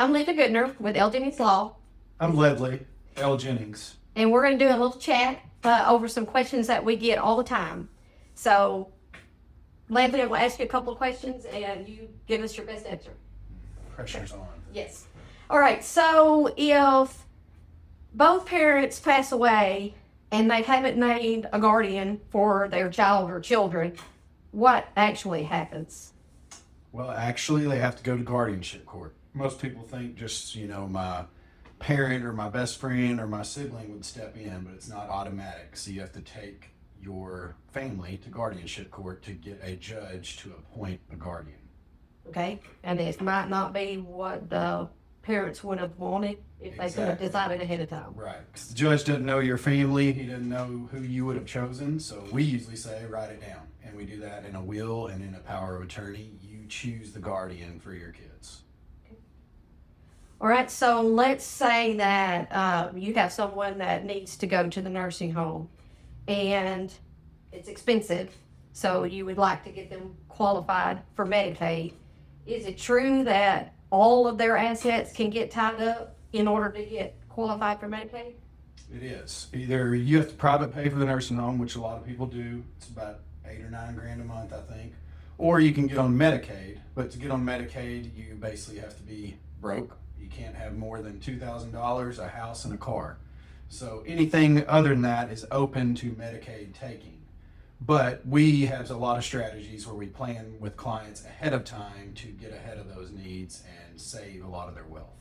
I'm Linda Goodner with L. Jennings Law, I'm Ledley L. Jennings. and we're going to do a little chat over some questions that we get all the time. So, Ledley, will ask you a couple of questions, and you give us your best answer. Pressure's on. Yes. All right. So, if both parents pass away and they haven't named a guardian for their child or children, what actually happens? Well, actually, they have to go to guardianship court. Most people think just, my parent or my best friend or my sibling would step in, but it's not automatic. So you have to take your family to guardianship court to get a judge to appoint a guardian. Okay. And it might not be what the parents would have wanted if they could have Exactly. decided ahead of time. Right. Because the judge doesn't know your family. He doesn't know who you would have chosen. So we usually say, write it down. And we do that in a will and in a power of attorney. You choose the guardian for your kids. All right, so let's say that you have someone that needs to go to the nursing home and it's expensive, so you would like to get them qualified for Medicaid. Is it true that all of their assets can get tied up in order to get qualified for Medicaid? It is. Either you have to private pay for the nursing home, which a lot of people do. It's about $8 or $9 a month, I think. Or you can get on Medicaid. But to get on Medicaid, you basically have to be broke. You can't have more than $2,000, a house, and a car. So anything other than that is open to Medicaid taking. But we have a lot of strategies where we plan with clients ahead of time to get ahead of those needs and save a lot of their wealth.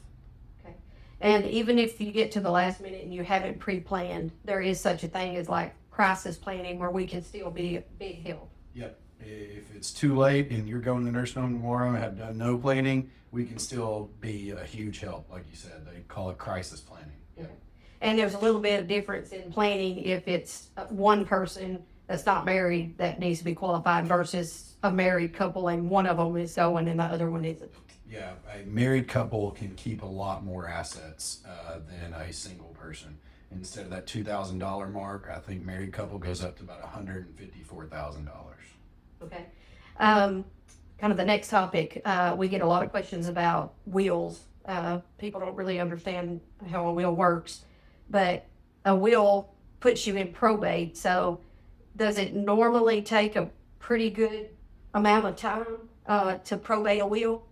Okay. And even if you get to the last minute and you haven't pre-planned, there is such a thing as like crisis planning where we can still be a big help. Yep. If it's too late and you're going to the nursing home tomorrow and have done no planning, we can still be a huge help. Like you said, they call it crisis planning. Yep. And there's a little bit of difference in planning if it's one person that's not married that needs to be qualified versus a married couple and one of them is going and the other one isn't. Yeah, a married couple can keep a lot more assets than a single person. Instead of that $2,000 mark, I think married couple goes up to about $154,000. Okay. Kind of the next topic, we get a lot of questions about wills. People don't really understand how a will works, but a will puts you in probate. So does it normally take a pretty good amount of time to probate a will?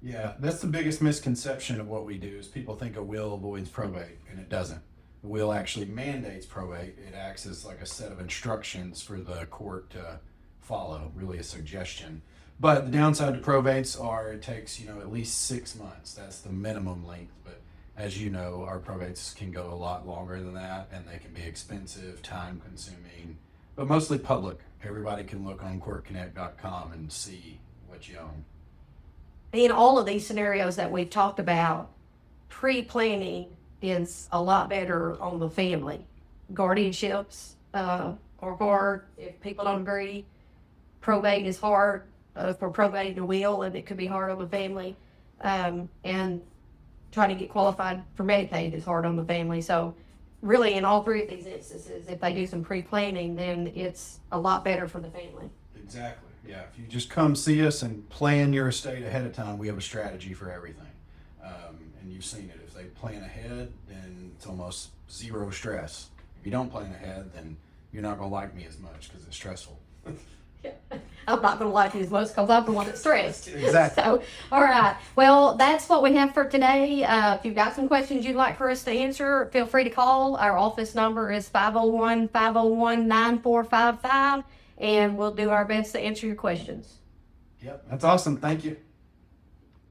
Yeah, that's the biggest misconception of what we do is people think a will avoids probate, and it doesn't. The will actually mandates probate. It acts as like a set of instructions for the court to follow, really a suggestion. But the downside to probates are it takes, at least 6 months. That's the minimum length. But as you know, our probates can go a lot longer than that, and they can be expensive, time consuming, but mostly public. Everybody can look on courtconnect.com and see what you own. In all of these scenarios that we've talked about, pre-planning is a lot better on the family. Guardianships or guard, if people don't agree, probate is hard for probating a will, and it could be hard on the family. And trying to get qualified for Medicaid is hard on the family. So really, in all three of these instances, if they do some pre-planning, then it's a lot better for the family. Exactly. Yeah. If you just come see us and plan your estate ahead of time, we have a strategy for everything. And you've seen it. If they plan ahead, then it's almost zero stress. If you don't plan ahead, then you're not going to like me as much because it's stressful. I'm not going to like you as much because I'm the one that's stressed. Exactly. So, all right. Well, that's what we have for today. If you've got some questions you'd like for us to answer, feel free to call. Our office number is 501-501-9455, and we'll do our best to answer your questions. Yep. That's awesome. Thank you.